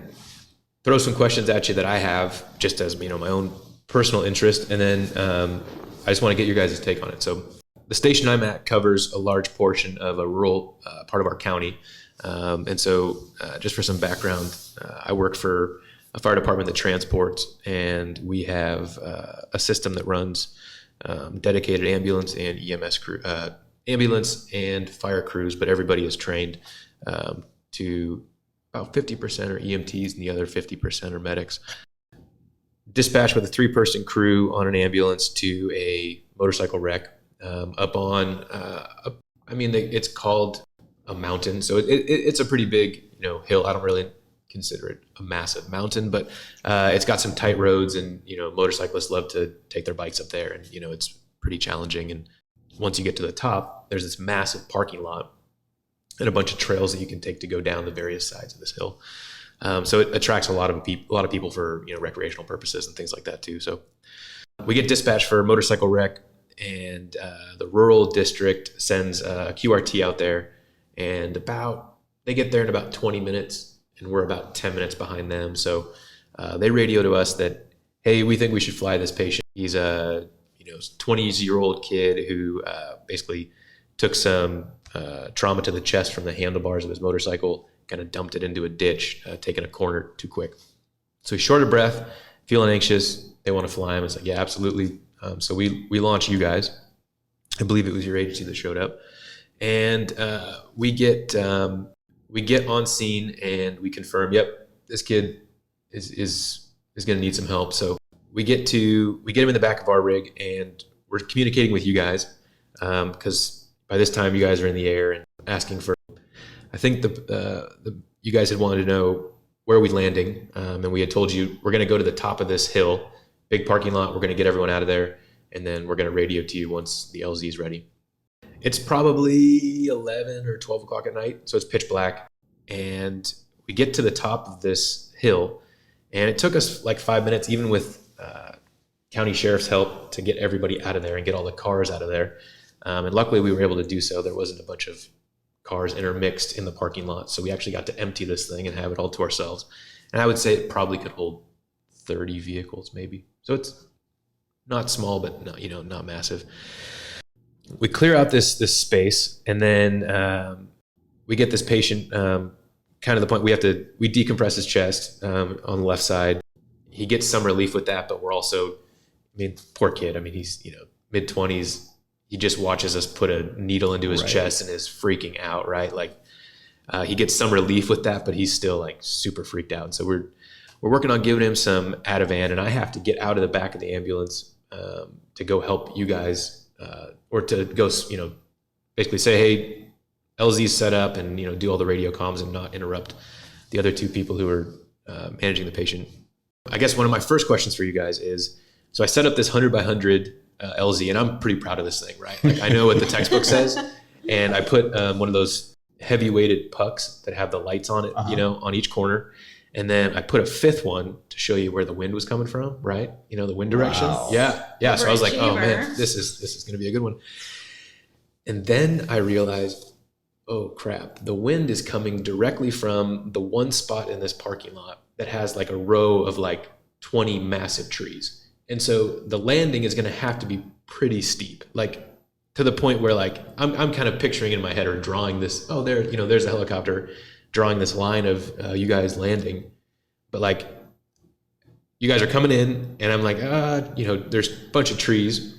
throw some questions at you that I have just as my own personal interest, and then I just want to get your guys' take on it. So the station I'm at covers a large portion of a rural part of our county. And so just for some background, I work for a fire department that transports, and we have a system that runs dedicated ambulance and EMS crew, ambulance and fire crews, but everybody is trained to about 50% are EMTs and the other 50% are medics. Dispatch with a 3-person crew on an ambulance to a motorcycle wreck up on, it's called a mountain. So it's a pretty big, hill. I don't really consider it a massive mountain, but it's got some tight roads, and, motorcyclists love to take their bikes up there, and, it's pretty challenging. And once you get to the top, there's this massive parking lot and a bunch of trails that you can take to go down the various sides of this hill. So it attracts a lot of people for, recreational purposes and things like that too. So we get dispatched for a motorcycle wreck, and the rural district sends a QRT out there, and they get there in about 20 minutes, and we're about 10 minutes behind them. So they radio to us that, hey, we think we should fly this patient. He's a 20-year-old kid who basically took some trauma to the chest from the handlebars of his motorcycle, kind of dumped it into a ditch, taking a corner too quick. So he's short of breath, feeling anxious. They want to fly him. It's like, yeah, absolutely. So we launch you guys. I believe it was your agency that showed up. And we get on scene and we confirm, yep, this kid is going to need some help. So we get him in the back of our rig, and we're communicating with you guys because by this time you guys are in the air and asking for. I think you guys had wanted to know where are we landing, and we had told you we're going to go to the top of this hill, big parking lot. We're going to get everyone out of there, and then we're going to radio to you once the LZ is ready. It's probably 11 or 12 o'clock at night, so it's pitch black, and we get to the top of this hill, and it took us like 5 minutes, even with county sheriff's help to get everybody out of there and get all the cars out of there. And luckily we were able to do so. There wasn't a bunch of cars intermixed in the parking lot. So we actually got to empty this thing and have it all to ourselves. And I would say it probably could hold 30 vehicles maybe. So it's not small, but not, not massive. We clear out this space, and then we get this patient kind of the point we decompress his chest on the left side. He gets some relief with that, but we're also, poor kid. He's, mid-20s. He just watches us put a needle into his chest and is freaking out, right? Like he gets some relief with that, but he's still like super freaked out. And so we're working on giving him some Ativan, and I have to get out of the back of the ambulance to go help you guys, or to go, basically say, hey, LZ's set up, and do all the radio comms and not interrupt the other two people who are managing the patient. I guess one of my first questions for you guys is, so I set up this 100 by 100 LZ, and I'm pretty proud of this thing, right? Like I know what the textbook says, and I put one of those heavy weighted pucks that have the lights on it, on each corner. And then I put a fifth one to show you where the wind was coming from, right? The wind direction. Wow. Yeah. So I was like, oh man, this is going to be a good one. And then I realized, oh crap, the wind is coming directly from the one spot in this parking lot that has like a row of like 20 massive trees. And so the landing is going to have to be pretty steep, like to the point where like I'm kind of picturing in my head or drawing this, oh, there, there's a helicopter, drawing this line of you guys landing. But like you guys are coming in, and I'm like, there's a bunch of trees.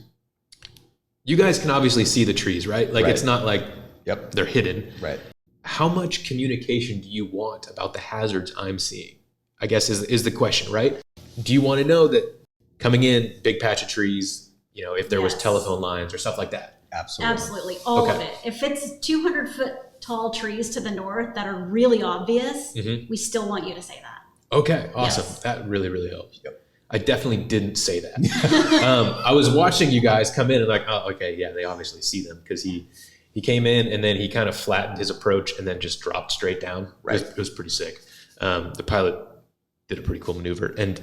You guys can obviously see the trees, right? Like it's not like they're hidden. Right. How much communication do you want about the hazards I'm seeing? I guess is the question, right? Do you want to know that coming in, big patch of trees, if there was telephone lines or stuff like that? Absolutely. All of it. If it's 200-foot tall trees to the north that are really obvious, we still want you to say that. Okay, awesome. Yes. That really, really helps. Yep. I definitely didn't say that. I was watching you guys come in and like, oh, okay, yeah, they obviously see them, because he came in and then he kind of flattened his approach and then just dropped straight down. Right. It was pretty sick. The pilot did a pretty cool maneuver, and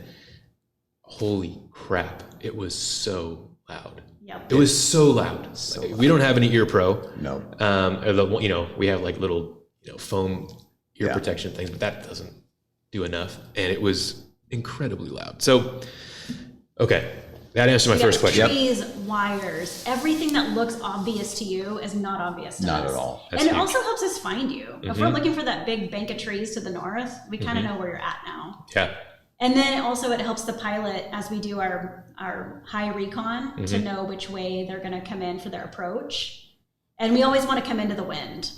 holy crap, it was so loud. Yep. It was so loud. So loud. We don't have any ear pro. No. We have like little, foam ear protection things, but that doesn't do enough. And it was incredibly loud. So, okay. That answers my first question. Trees, wires, everything that looks obvious to you is not obvious to us. Not at all. That's huge. It also helps us find you. If we're looking for that big bank of trees to the north, we kind of know where you're at now. Yeah. And then also it helps the pilot, as we do our high recon, to know which way they're going to come in for their approach. And we always want to come into the wind.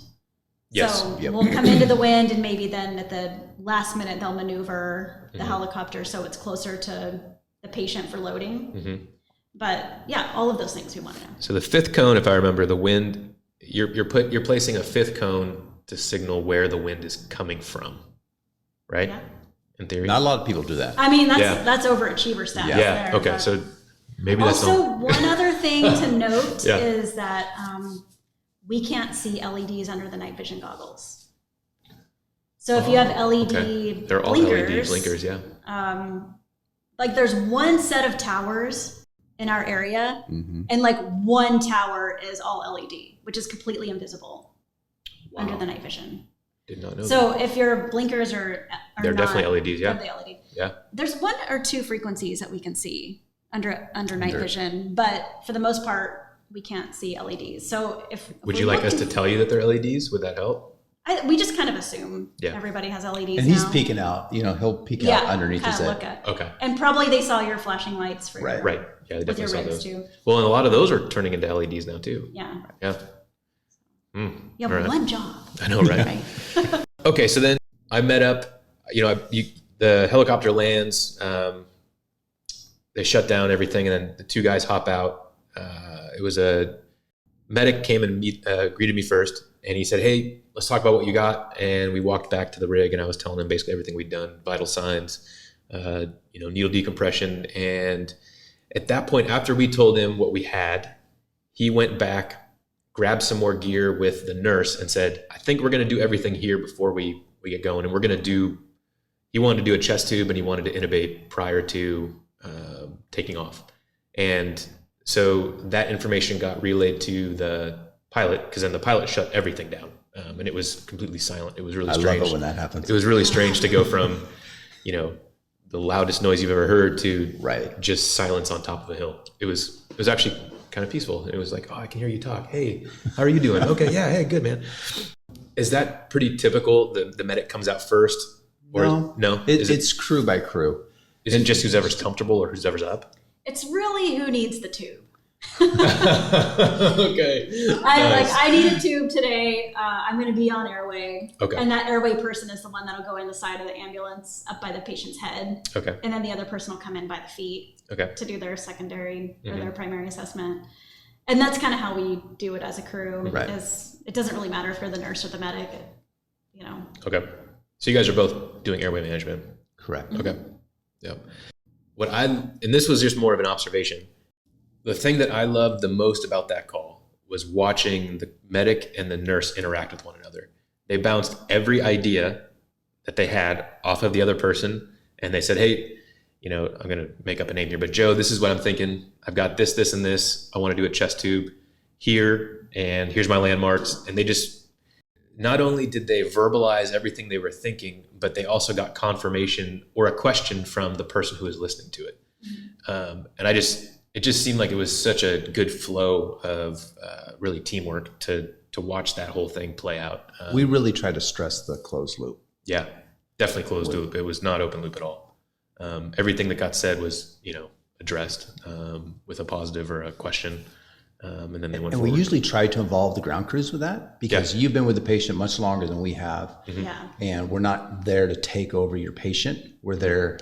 Yes. So we'll come into the wind, and maybe then at the last minute they'll maneuver the helicopter so it's closer to the patient for loading. But yeah, all of those things we want to know. So the fifth cone, if I remember, the wind, you're placing a fifth cone to signal where the wind is coming from, right? Yeah. In theory. Not a lot of people do that. That's overachiever status. Yeah. There, okay. So maybe that's also one other thing to note is that we can't see LEDs under the night vision goggles. So if you have LED they're all LED blinkers, like there's one set of towers in our area, and like one tower is all LED, which is completely invisible under the night vision. Did not know so that. If your blinkers are they're not, definitely LEDs, they're the LED. Yeah. There's one or two frequencies that we can see under night vision, but for the most part, we can't see LEDs. So would you like us to tell you that they're LEDs? Would that help? We just kind of assume everybody has LEDs. And he's peeking out. He'll peek out underneath his head. Okay. And probably they saw your flashing lights for right. Yeah, they definitely saw those too. Well, and a lot of those are turning into LEDs now too. Yeah. Yeah. You have one job. I know, right? Okay, so then I met up. The helicopter lands. They shut down everything, and then the two guys hop out. It was a medic came and greeted me first, and he said, "Hey, let's talk about what you got." And we walked back to the rig, and I was telling him basically everything we'd done, vital signs, needle decompression. And at that point, after we told him what we had, he went back, grabbed some more gear with the nurse, and said, "I think we're going to do everything here before we get going, and we're going to do." He wanted to do a chest tube, and he wanted to intubate prior to taking off. And so that information got relayed to the pilot, because then the pilot shut everything down. And it was completely silent. It was really strange. I love it when that happens. It was really strange to go from, the loudest noise you've ever heard to just silence on top of a hill. It was actually kind of peaceful. It was like, oh, I can hear you talk. Hey, how are you doing? Okay, yeah, hey, good, man. Is that pretty typical? The medic comes out first? Or no? It's crew by crew. Is it just whoever's comfortable or whoever's up? It's really who needs the tube. Okay. I need a tube today. I'm going to be on airway. Okay. And that airway person is the one that'll go in the side of the ambulance up by the patient's head. Okay. And then the other person will come in by the feet. Okay. To do their secondary or their primary assessment. And that's kind of how we do it as a crew. Right. It doesn't really matter if you're the nurse or the medic. Okay. So you guys are both doing airway management. Correct. Okay. Yep. And this was just more of an observation. The thing that I loved the most about that call was watching the medic and the nurse interact with one another. They bounced every idea that they had off of the other person, and they said, hey, I'm going to make up a name here, but Joe, this is what I'm thinking. I've got this, this, and this. I want to do a chest tube here, and here's my landmarks. And they just, not only did they verbalize everything they were thinking, but they also got confirmation or a question from the person who was listening to it. And it just seemed like it was such a good flow of really teamwork to watch that whole thing play out. We really try to stress the closed loop. Yeah, definitely closed loop. It was not open loop at all. Everything that got said was, addressed with a positive or a question. And then they went forward. We usually try to involve the ground crews with that, because you've been with the patient much longer than we have. Mm-hmm. Yeah. And we're not there to take over your patient. We're there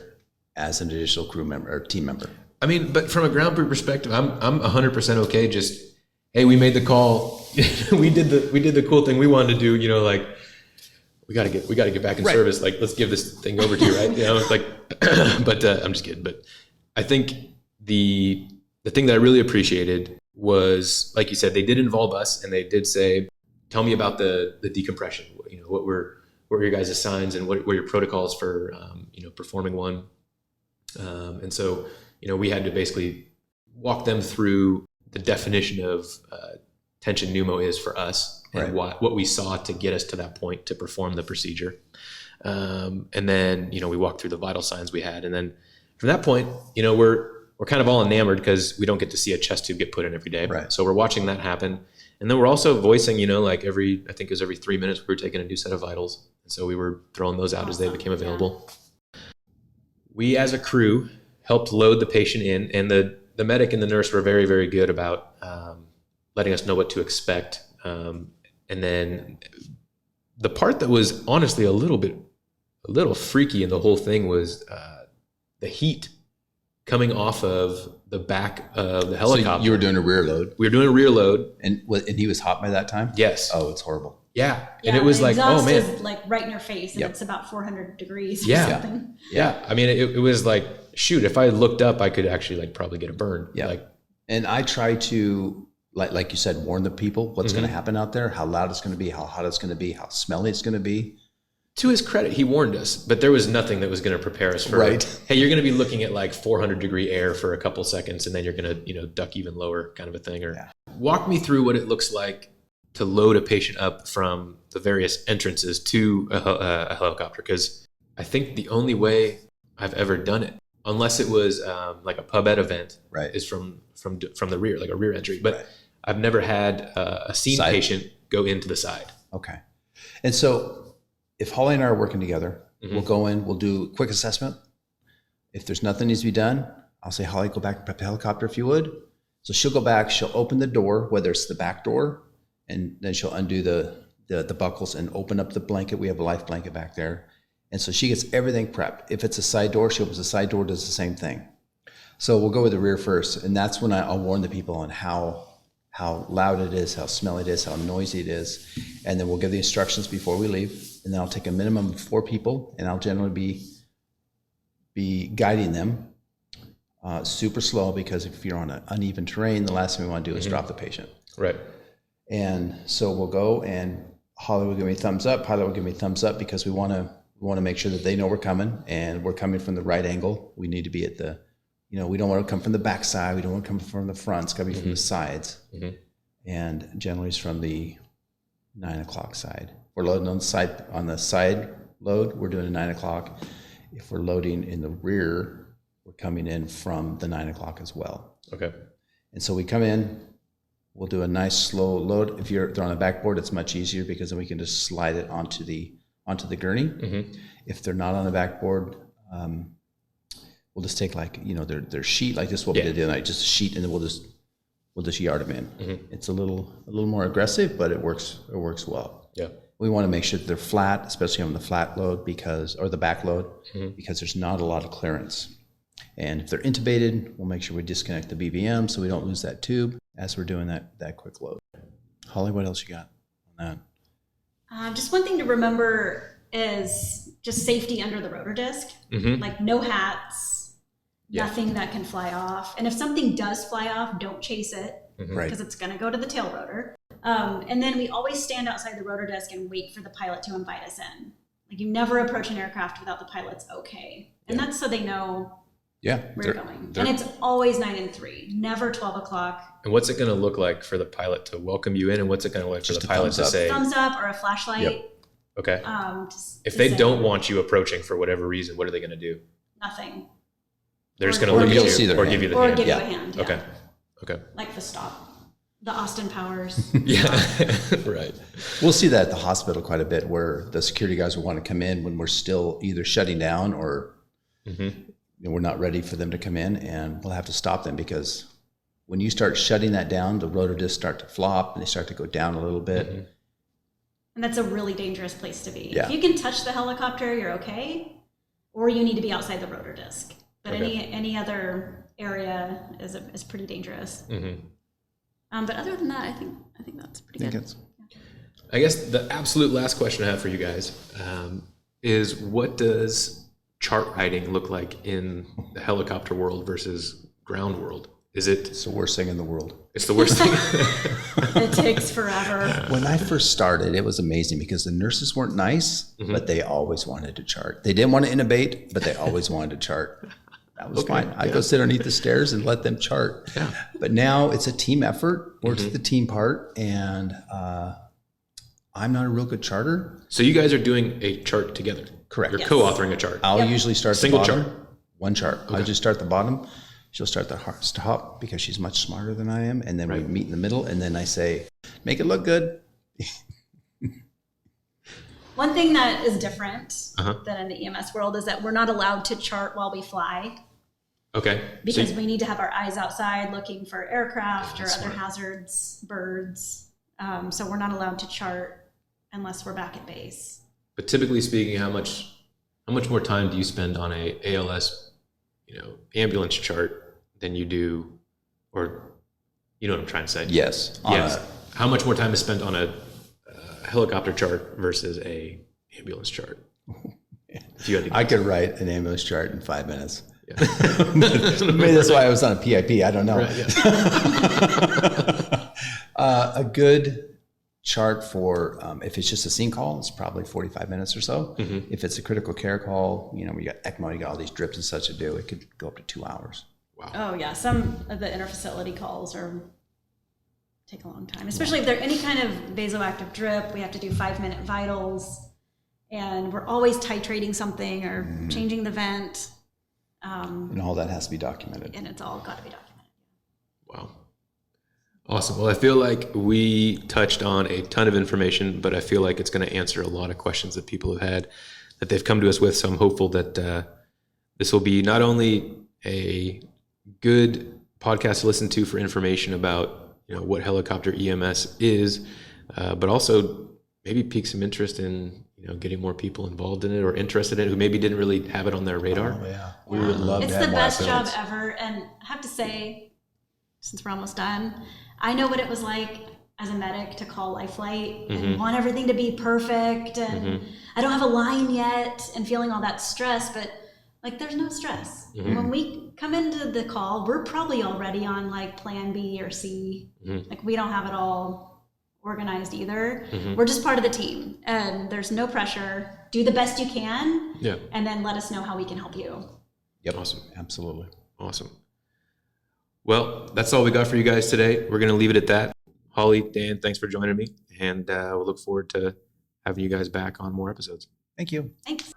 as an additional crew member or team member. I mean, but from a ground crew perspective, I'm 100% okay. Just, hey, we made the call. we did the cool thing we wanted to do. We got to get back in service. Like, let's give this thing over to you, right? But I'm just kidding. But I think the thing that I really appreciated was, like you said, they did involve us, and they did say, tell me about the decompression. What were your guys' signs, and what were your protocols for performing one. And so, we had to basically walk them through the definition of tension pneumo is for us, and what we saw to get us to that point to perform the procedure. And then, we walked through the vital signs we had. And then from that point, we're kind of all enamored, because we don't get to see a chest tube get put in every day. Right. So we're watching that happen. And then we're also voicing, I think it was every 3 minutes we were taking a new set of vitals. And so we were throwing those out as they became available. Yeah. We, as a crew, helped load the patient in, and the medic and the nurse were very, very good about letting us know what to expect. And then the part that was honestly a little freaky in the whole thing was the heat coming off of the back of the helicopter. So you were doing a rear load? We were doing a rear load. And he was hot by that time? Yes. Oh, it's horrible. Yeah. And it was like, oh man. Is like right in your face, and it's about 400 degrees or something. Yeah. I mean, it was like, shoot, if I looked up, I could actually probably get a burn. Yeah. And I try to, like you said, warn the people what's going to happen out there, how loud it's going to be, how hot it's going to be, how smelly it's going to be. To his credit, he warned us, but there was nothing that was going to prepare us for hey, you're going to be looking at like 400-degree air for a couple seconds, and then you're going to, duck even lower, kind of a thing. Or walk me through what it looks like to load a patient up from the various entrances to a helicopter, because I think the only way I've ever done it, unless it was like a pub ed event, is from the rear, like a rear entry. But I've never had a scene patient go into the side. Okay. And so if Holly and I are working together, we'll go in, we'll do a quick assessment. If there's nothing needs to be done, I'll say, Holly, go back and prep the helicopter if you would. So she'll go back, she'll open the door, whether it's the back door, and then she'll undo the buckles and open up the blanket. We have a life blanket back there. And so she gets everything prepped. If it's a side door, she opens the side door, does the same thing. So we'll go with the rear first. And that's when I'll warn the people on how loud it is, how smelly it is, how noisy it is. And then we'll give the instructions before we leave. And then I'll take a minimum of 4 people, and I'll generally be guiding them super slow, because if you're on an uneven terrain, the last thing we want to do is drop the patient. Right. And so we'll go, and Holly will give me thumbs up, Pilot will give me thumbs up, because we want to make sure that they know we're coming, and we're coming from the right angle. We need to be at the we don't want to come from the back side. We don't want to come from the front. It's got to be from the sides. And generally it's from the 9 o'clock side. If we're loading on the side load, we're doing a 9 o'clock. If we're loading in the rear, we're coming in from the 9 o'clock as well. Okay. And so we come in, we'll do a nice slow load. If they're on a backboard, it's much easier because then we can just slide it onto the gurney. If they're not on a backboard, we'll just take their sheet, like this, what we did the other night, just a sheet, and then we'll just yard them in. It's a little more aggressive, but it works well. Yeah. We want to make sure that they're flat, especially on the flat load or the back load, because there's not a lot of clearance. And if they're intubated, we'll make sure we disconnect the BVM so we don't lose that tube as we're doing that quick load. Holly, what else you got on that? Just one thing to remember is just safety under the rotor disc. Like no hats, nothing that can fly off. And if something does fly off, don't chase it because it's going to go to the tail rotor. And then we always stand outside the rotor disc and wait for the pilot to invite us in. Like you never approach an aircraft without the pilot's okay. And that's so they know where you're going. And it's always 9 and 3, never 12 o'clock. And what's it going to look like for the pilot to welcome you in? And what's it going to look like for the pilot to say? Thumbs up or a flashlight. Okay. If they don't want you approaching for whatever reason, what are they going to do? Nothing. They're just going to look at you or give you the hand. Or give you a hand. Okay. Like the stop. The Austin Powers. Right. We'll see that at the hospital quite a bit, where the security guys will want to come in when we're still either shutting down or we're not ready for them to come in, and we'll have to stop them because when you start shutting that down, the rotor discs start to flop and they start to go down a little bit. And that's a really dangerous place to be. Yeah. If you can touch the helicopter, you're okay, or you need to be outside the rotor disc. But any other area is pretty dangerous. But other than that, I think that's pretty good. I guess the absolute last question I have for you guys is, what does chart riding look like in the helicopter world versus ground world? It's the worst thing in the world. It's the worst thing. It takes forever. When I first started, it was amazing because the nurses weren't nice, but they always wanted to chart. They didn't want to intubate, but they always wanted to chart. That was fine. I'd go sit underneath the stairs and let them chart. But now it's a team effort, works the team part, and I'm not a real good charter. So you guys are doing a chart together? Correct. You're co-authoring a chart? I'll usually start Single the bottom. chart? One chart. I'll just start the bottom. She'll start the top because she's much smarter than I am, and then we meet in the middle, and then I say, make it look good. One thing that is different than in the EMS world is that we're not allowed to chart while we fly. Okay. Because we need to have our eyes outside looking for aircraft or other hazards, birds. So we're not allowed to chart unless we're back at base. But typically speaking, how much more time do you spend on a ALS, ambulance chart than you do, or you know what I'm trying to say? Yes. How much more time is spent on a helicopter chart versus a ambulance chart? I could write an ambulance chart in 5 minutes. Maybe that's why I was on a PIP. I don't know. A good chart for if it's just a scene call, it's probably 45 minutes or so. If it's a critical care call, we got ECMO, you got all these drips and such to do. It could go up to 2 hours. Wow. Oh yeah, some of the interfacility calls take a long time, especially if they're any kind of vasoactive drip. We have to do 5-minute vitals, and we're always titrating something or changing the vent. And all that has to be documented. And it's all got to be documented. Wow. Awesome. Well, I feel like we touched on a ton of information, but I feel like it's going to answer a lot of questions that people have had that they've come to us with. So I'm hopeful that this will be not only a good podcast to listen to for information about what helicopter EMS is, but also maybe pique some interest in getting more people involved in it or interested in it who maybe didn't really have it on their radar. Oh, yeah. We would love to have It's the more best job episodes. ever. And I have to say, since we're almost done, I know what it was like as a medic to call life flight and want everything to be perfect. And I don't have a line yet and feeling all that stress, but there's no stress. When we come into the call, we're probably already on plan B or C. We don't have it all organized either. We're just part of the team, and there's no pressure. Do the best you can, and then let us know how we can help you. Yep. Awesome. Absolutely. Awesome. Well, that's all we got for you guys today. We're going to leave it at that. Holly, Dan, thanks for joining me. And we'll look forward to having you guys back on more episodes. Thank you. Thanks.